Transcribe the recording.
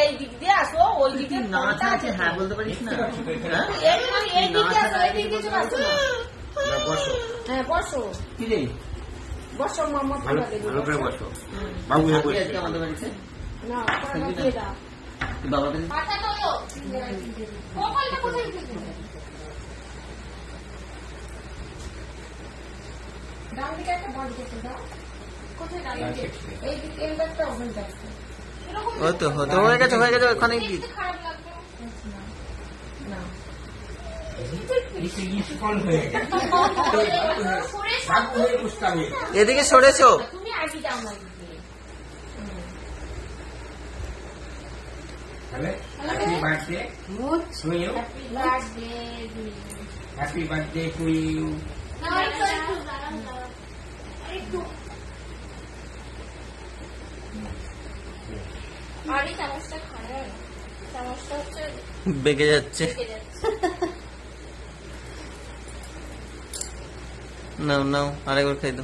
এই দিক দিয়ে আসো, ওই দিকে না আছে, হ্যাঁ বলতে পারিস না। এই দিকে আসো, এই দিকে চলে আসো। হ্যাঁ বসো, কি রে বসো মাম্মা, ভালো করে বসো। বাবু আজকে আমাদের বাড়িতে না দিয়ে দাও। বাবাকে পাতা তোলো, মোবাইলটা কোথায় রেখেছো? ডান দিকে একটা বড় করতে দাও। কোথায় ডান দিকে? এই দিকে এন্ডারটা ওখানে যাচ্ছে। হতো হয়ে গেছে ওখানে কি খারাপ লাগবে না। এদিকে সরেছো। তুমি আগে যাও না এদিকে। Happy birthday to you, happy birthday to you. বেঁকে যাচ্ছে। নাও আরেকবার খাই দাও।